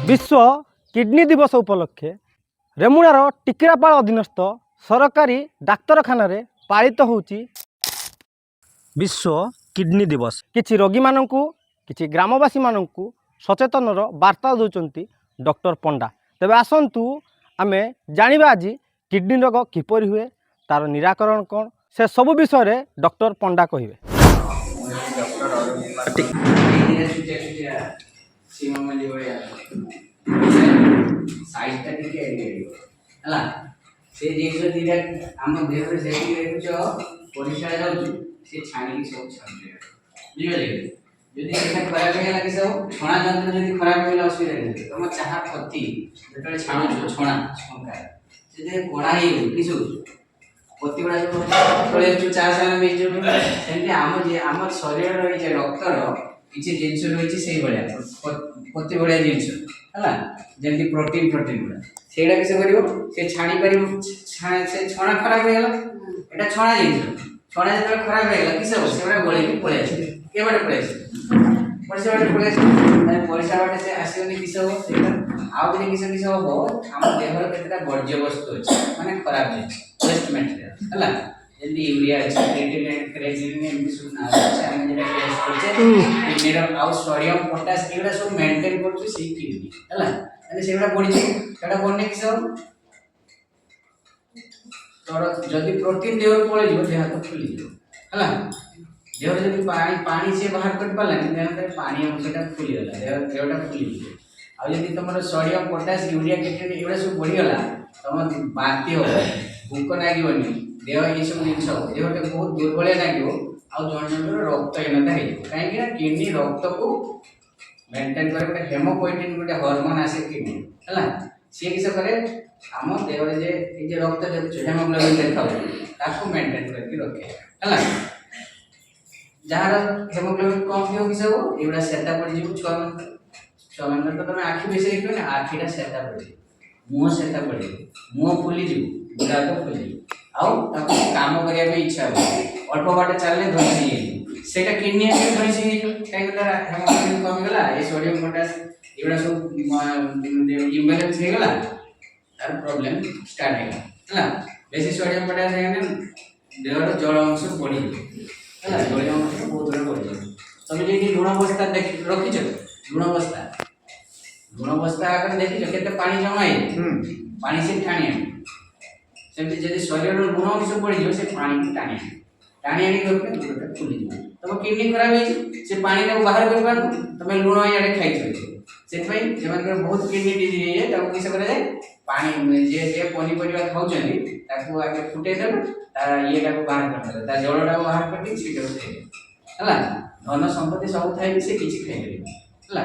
विश्व किडनी दिवस उपलक्षे रेमुणार टिकिरापाल अधीनस्थ सरकारी डाक्तरखाना पालित होउची विश्व किडनी दिवस। किछि रोगी माननकु किछि ग्रामवासी माननकु सचेतनर वार्ता दौरान डॉक्टर पंडा। तेबे आसंतु आमे जानिबा आज किडनी रोग किपरि हुए, तार निराकरण कौन, से सब विषय डॉक्टर पंडा कहिबे। साइजटा टिके हला से जिंस दिरा हम देह रे सेठी देखुछ परिषा जाउछ से छाणी की सब छाणी बुझले यदि एटा खराब हे लागि सब छणा जंत्र यदि खराब हेला असुविधा नहीं तुम चाहा पत्ती जेतले छाणु छणा छंका से जे कोणा हे किछु पत्ती बडा जो तळे जो चा साला में जो सेंति आम शरीर रो जे रक्त रो किछि जिंस रहिछि सेही बढिया पत्ती बढिया जिंस हला जेंति प्रोटीन गुडा सेडा किसे करिवो से छाणी परिवो से छणा खराब हेला एटा छणा जिंस छणा जेतले खराब हेला किसे हो सेडा गळे की पळे आछे के बाटे पळे आछे परिसा बाटे पळे आछे ताई परिसा बाटे से आसीओनी किसे हो सेडा आउ दिने किसे हो हम देह रे केतरा वर्ज्य वस्तु अछि माने खराब जिंस वेस्ट मटेरियल हला जेंति यूरिया अछि क्रिएटिनिन क्रेटिनिन एमि सुना अछि हम जेटा टेस्ट करछे मिनरल आउ सोडियम पोटास एगुडा सब मेंटेन करछु सी किडनी हला अरे सेगुडा पड़ी सेटा कोने किसे हो तोर जदी प्रोटीन देवर पळे जो देह तो फुली जो हला देह जदी पानी से बाहर कर पाला देह रे पानी अंशटा फुली गला देहटा फुली जो आ जदी तमरो सोडियम पोटास यूरिया क्रिएटिनिन एगुडा सब बढ़ी गला तम बाती हो भूख लागिवनी देह ये सब जिंस देह के बहुत दुर्बल लागिवो आ जण जण रक्तहीनता हे काहे कि किडनी रक्त को मेंटेन करे हेमोपोएटिन गोटे हार्मोन आसे किडनी हला से किसे करे हम देह रे जे ए जे रक्त जे हेमोग्लोबिन देखाउ ताको मेंटेन करके रखे हला जहार हेमोग्लोबिन कम हो किसे हो एबडा सेटा पड़ जीव 6 मंथ तो तमे आखि बेसे देखियो ना आखिटा सेटा पड़ मुंह सेटा पड़ मुंह फुली जीव बुढ़ा तो फुली आउ ताको काम करिया पे इच्छा हो अल्प बाटे चलले धोई सेटा किडनी के धोई से काई गला हेमोग्लोबिन कम गला ए सोडियम पोटास एबडा सब इम्बैलेंस हे गला तार प्रॉब्लम स्टार्ट हे हला बेसी सोडियम पोटास हे ने देहर जल अंश बढ़ी हला जल अंश बहुत रे बढ़ी तमे जे लुण अवस्था देख रखिछ लुण अवस्था अगर देखिछ केते पानी जमा हे पानी से ठाणी सेमति जदि शरीर रो लुण अंश बढ़ी से पानी की टाणी आनी रखले फुली जो तम किडनी खराब हे से पानी को बाहर कर पार तमे लुण याडे खाइ छ से भाई जेमान बहुत किडनी डिजीज हे ताको किसे करे पानी जे पनी परिवा खाउचनी ताको आगे फुटे देब तार येटा को बाहर कर दे ता जळटा को बाहर कर दी सीटा उठे हला धन संपत्ति सब थाई से किछि खाइ करे हला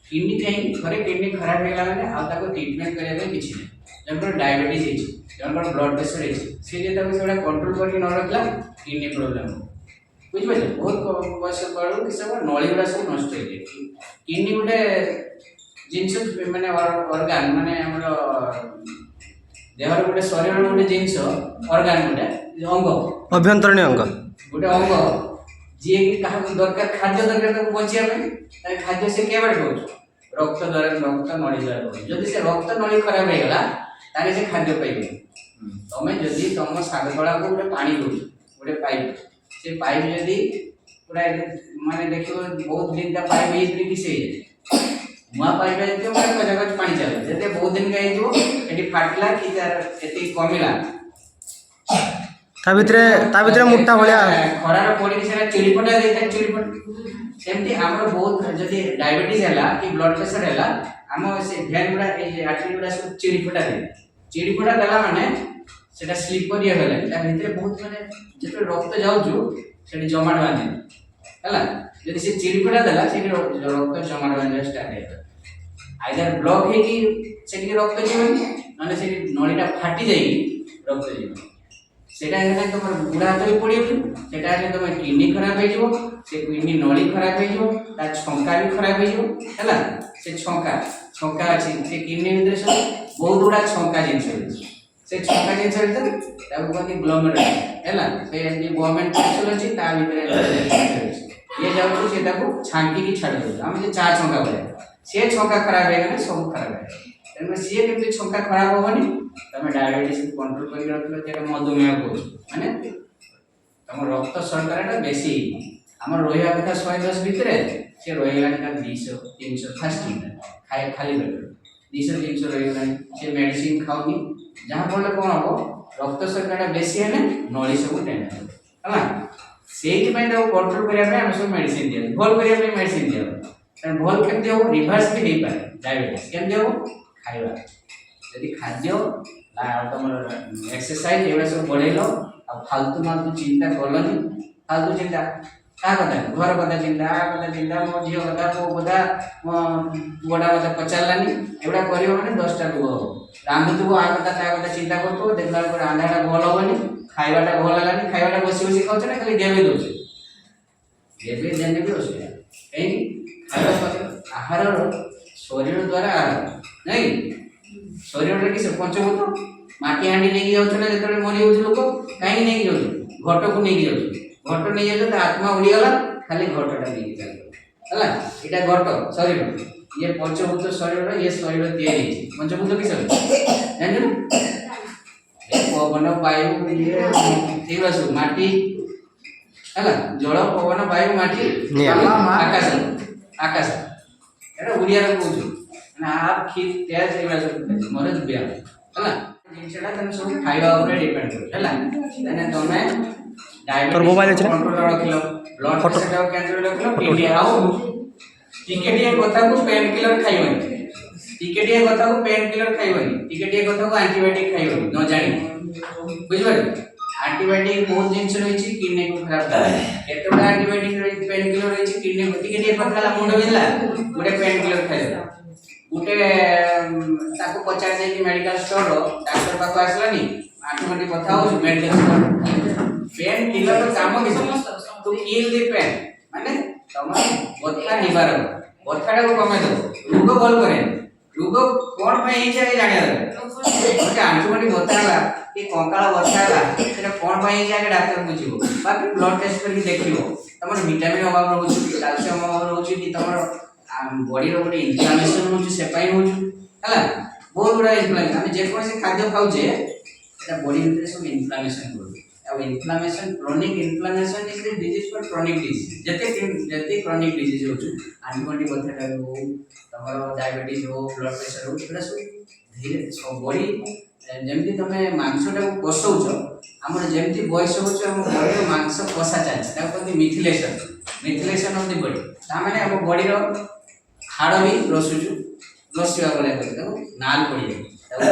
किडनी खाइ घरे किडनी खराब हेला माने आ ताको ट्रीटमेंट करे के किछि नै जंपर डायबिटीज हे जंपर ब्लड प्रेशर हे से जे ताको सेडा कंट्रोल करके न रखला किडनी प्रॉब्लम बुझ पाइले बहुत बयस बड़ कि सब नळी गुडा सब नष्ट हे जे किडनी गुडे जिंस माने ऑर्गन माने हमर देहर गुडे शरीर गुडे जिंस ऑर्गन गुडे अंग अभ्यंतरण अंग गुडे अंग जे कि कहा दरकार खाद्य दरकार तो बचिया में ताई खाद्य से के बारे होछ रक्त द्वारा रक्त नळी द्वारा होछ जदी से रक्त नळी खराब हे गला तारे से खाद्य पाइबे तमे जदी तम सागतळा को गुडे पानी दो गुडे पाइप से पाइप जदी पूरा माने देखियो बहुत दिन ता पाइप इतरी किसे मुआ पाइप जते माने जगह पानी चले जते बहुत दिन गई जो एटी फाटला कि तार एती कमिला ता भितरे मुट्टा भलिया खरार पड़ी कि सेना चिड़ीपटा देता चिड़ीपट सेमती हमर बहुत जदी डायबिटीज हैला कि ब्लड प्रेशर हैला हम से भेन गुडा ए आर्टरी गुडा सब चिड़ीपटा देला माने सेटा स्लिपरी होला ता भितरे बहुत माने जते रक्त जाउजु सेठी जमाट बांधे हला जदी से चिड़ीपटा देला सेठी रक्त जमाट बांधे स्टार्ट हे आइदर ब्लॉक हे कि सेठी रक्त जीवन माने सेठी नळीटा फाटी जाई रक्त जीवन सेटा हेला तमर बुढ़ा तो पड़ी सेटा हेले तम किडनी खराब हे जिवो से किडनी नळी खराब हे जिवो ता छंका भी खराब हे जिवो हला से छंका अछि से किडनी भीतर सब बहुत बड़ा छंका जिंस से छंका जिंस ताको कहते ग्लोमेरुलस हैला से जे गवर्नमेंट कैप्सूल अछि ता भीतर ये जाउ से ताको छांकी की छाड़ दो हम जे चार छंका बोले सी छका खराब है सब खराब है तेणु सी केमती छका खराब हेनी तुम डायबिटीज कंट्रोल कर रख मधुमेह कौच माने तुम रक्त शर्करा बेसी आम रहा कथा 110 भितर सी रहीगला 200 300 फास्ट खाए खाली पेट 200 300 रहीगला सी मेडिसिन खाऊनी जहाँ फल कौन हम रक्त शर्करा बेसी है नली सब टेन है से कंट्रोल करने सब मेडिसिन दिया भल करने मेडिसिन दिया भल केमती हम रिभर्स भी हो पाए डायबिटीज केमती हम खाଇବା यदि खाद्य तुम एक्सरसाइज एवं सब बढ़ेल आ फालतू मालतू चिंता कलनि फालतू चिंता क्या कथा घर कथा चिंता मो झील कथा मो कथा मो बड़ा कथा पचारानी एवं कर मैंने 10टा रोग हम रांधुव आ कथा ता कथा चिंता कर देखला रांधाटा भल हेनी खाइबाटा भल है खाइबाटा बसी बसी खाऊ ना खाली गेबे दौर गेबे देने भी असुविधा कहीं आहार शरीर द्वारा आहार नहीं शरीर किस पंचभूत माटी हांडी नहीं जाऊँ जो मरी जाऊँ लोक कहीं नहीं जाऊँ घट को नहीं जाऊँ घट नहीं जाऊँ आत्मा उड़ीगला खाली घटटा नहीं चल है घट शरीर ये पंचभूत शरीर ये शरीर तैयारी पंचभूत किस जान पवन वायु ये सब माटी है जल पवन वायु माटी आकाश आकाश एटा उड़िया कहूँ आप खीर तेज ये मरज व्यायाम है जिनसा तुम सब खाଇବା ଉପରେ डिपेंड कर तुम डायबिटीज कंट्रोल रखिलो ब्लड प्रेशर कंट्रोल रखिलो किडनी आउ टिकेटिए कथा को पेन किलर खाइबनी टिकेटिए कथा को पेन किलर खाइबनी टिकेटिए कथा को एंटीबायोटिक खाइबनी न जानी बुझिबे एंटीबायोटिक बहुत जिंस रही किडनी को खराब करे केतोटा एंटीबायोटिक पेन किलर रही किडनी को टिकेटिए कथा मुंड बिंदला गोटे पेन किलर खाइला गोटे ताको पचार जाए मेडिकल स्टोर डॉक्टर पाक आसलानी आंटी कथा हो मेडिकल स्टोर पेन किलर काम किस टू किल द पेन माने तुम बथा निवारण बथाटा को कमे दो रोग भल करे रोग कोन पे ही जाके जानिया दे आंटी बता कि कंकाल बथा है कोन पे ही जाके डॉक्टर बुझिबो बाकी ब्लड टेस्ट करके देखिबो तुम विटामिन अभाव रहउछ कैल्शियम अभाव रहउछ कि तुम बॉडी रो गोटे इन्फ्लामेशन होउछ से पाई होउछ हला बहुत बड़ा इन्फ्लामेशन हम जे कोन से खाद्य खाउछे एटा बॉडी भीतर सब इन्फ्लामेशन करू अब inflammation chronic inflammation is the disease for chronic disease जते क्रोनिक डिजीज होउछ आंटी बथाटा हो तमरो डायबिटीज हो ब्लड प्रेशर हो एटा सब धीरे सब बॉडी जेमति तमे मांसटा को कोसौछ हमर जेमति बयस होउछ हम बॉडी मांस कोसा चाहि ता कहते मिथिलेशन ऑफ द बॉडी ता माने हम बॉडी रो हाड़ भी रसुचु रसिया गले नाल पड़ी जाए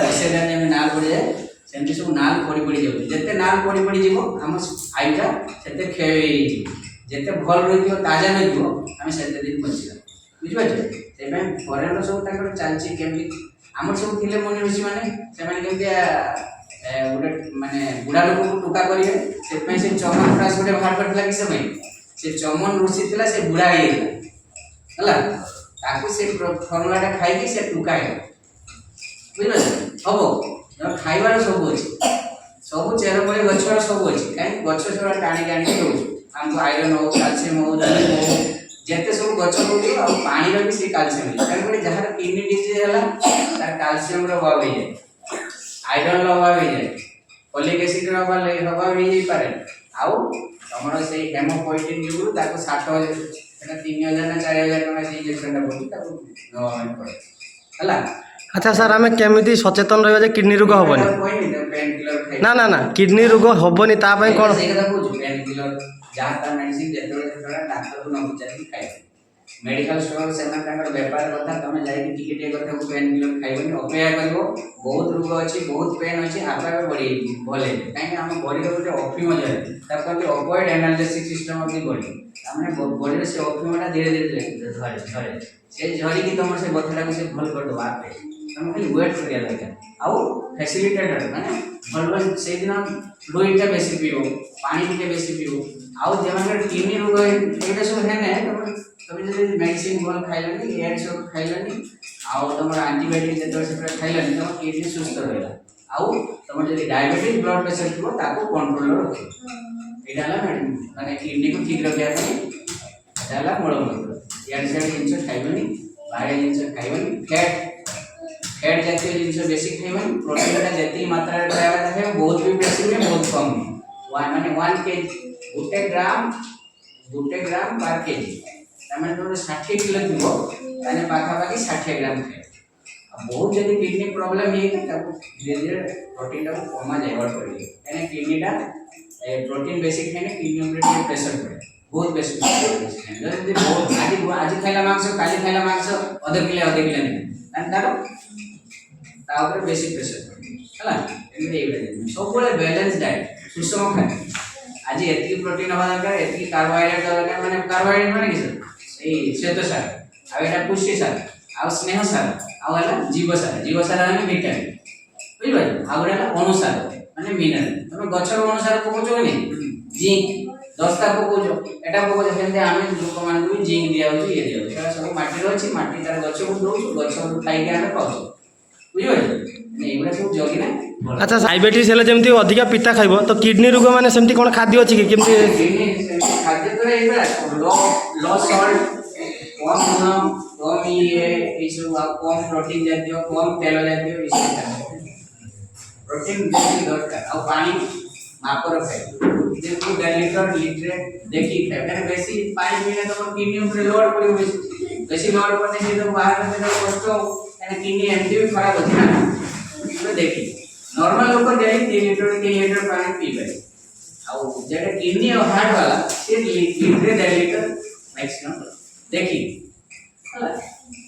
बसे दिन नाल पड़ी जाए सेमती सब नाल पड़ी जाऊँ जिते नाल पड़ी जीव आम आईटा से क्षय जिते भल रही ताजा रही आम से दिन बचा बुझे से फरेन सब चलती केमी आम सब थे मन ऋषि मैंने गोटे माने बुढ़ा लोक को टोका करेंगे से चमन फ्रास गोटे बाहर करता कि चमन ऋषि थी से बुढ़ा है ताकू से फर्मुला खाई से टुका बुझे हम खाइबार सब अच्छे सब चेरमूली गचर सब अच्छे कहीं गच सब टाणी टाणी दौर आमको आयरन हो कैल्शियम हो जिते सब गच हो पानी भी से कैल्शियम कहीं जार किडनी डिजीज है तार कैल्शियम अभाव हो जाए आयरन अभाव हो जाए फोलिक एसिड अभाव हो पारे आउ तुम से हेमोपोइटिन जो 60,000 ना 4,000 टका से इंजेक्शन पड़े है अच्छा सर आम केमी सचेतन रहा किडनी रोग हेनी ना ना ना किडनी रोग हेनी तापाई कौन पेन किलर जहाँ मेडिसिन जिते डाक्तर को न पचारि खाइ मेडिकल स्टोर से बेपार कथा तुम जाइए कथा को पेन किलर खाइबनी अपेक्षा कर बहुत रोग अच्छी बहुत पेन अच्छी आपे बढ़ी भले कहीं आम बॉडी गोटे अफिम जाए कहते avoid analysis system of the body मैंने बॉडी से अफिमटा धीरे धीरे झरे झरे से झरिकी तुम से बथाटा को से भल कर आपे तुम खाली वेट करिया दरकार आउ फैसिलिटेटर माने भल से दिन फ्लूइडटा बेसी पीओ पानी टिके बेसी पीओ आउ जेमानकर किडनी रोग एटा सब हेने तुम जब मेडिसिन भल खाइलानी एड सब खाइलानी आउ तुम एंटीबायोटिक जेतो से खाइलानी तुम किडनी सुस्थ रहला आउ तुम जब डायबिटीज ब्लड प्रेशर थो ताको कंट्रोल रख एटा माने किडनी को ठीक रखिया एटा मूल मंत्र यार से जिनस खाइबनी बाहर जिन खाइबनी फैट जातीय जिन बेसी खाइबनी प्रोटीन जी मात्रा खाଇବା है बहुत भी बेसी नहीं बहुत कम नहीं माने 1 ग्राम पर केजी तमें तो 60 किलो दिबो ताने पाखा पाखी 60 ग्राम खाए बहुत जल्दी किडनी प्रॉब्लम ये है धीरे धीरे प्रोटीन को कमा जाएगा पड़ेगी यानी किडनी टा प्रोटीन बेसी खाने किडनी ऊपर प्रेशर पड़े बहुत बेसी जल्दी बहुत आज खाइला मांस काली खाइला मांस आधा किलो नहीं तार ता ऊपर बेसी प्रेशर पड़े हला एमते एबे सब बोले बैलेंस डाइट सुषम खाद्य आज एतकी प्रोटीन हवा दरकार एतकी कार्बोहाइड्रेट दरकार माने कार्बोहाइड्रेट माने किस ए श्वेतसार आ एटा पुष्टिसार आ स्नेहसार आ वाला जीवसार माने विटामिन बुझिबा आ गोटा अनुसार माने मिनरल तमे गछर अनुसार पकोचो नि जिंक 10टा पकोचो एटा पकोचो केनते आमे लोक मान को जिंक दिया होची ये दिया एटा सब माटी रो अछि माटी तार गछ को दउछु गछ को खाइ के आमे पाउछु बुझिबा ने एबरा सब जगी ना अच्छा डायबिटीज हेले जेमती अधिका पिता खाइबो तो किडनी रोग माने सेमती कोन खाद्य अछि कि केमती खाद्य तो एबरा लो सॉल्ट कम लूण कम ये सब कम प्रोटीन जातीय कम तेल जातीय प्रोटीन बेसी दरकार आ पानी मापर खाए जे 1.5 लीटर देखि खाए माने बेसी पानी पीले तो किडनी ऊपर लोड पड़े बेसी लोड पड़ने से तो बाहर में तो कष्ट यानी किडनी एमटी भी खराब होती है ना देखि नॉर्मल लोग डेली 3 लीटर पानी पी पाए आ जेटा किडनी और हार्ट वाला से लीटर 1.5 लीटर मैक्सिमम देखि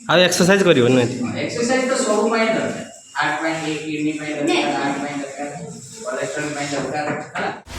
आ एक्सरसाइज करियो न एक्सरसाइज तो सब पाए दरकार हार्ट पाए किडनी पाए दरकार हार्ट पाए दरकार कोलेस्ट्रॉल पाए दरकार है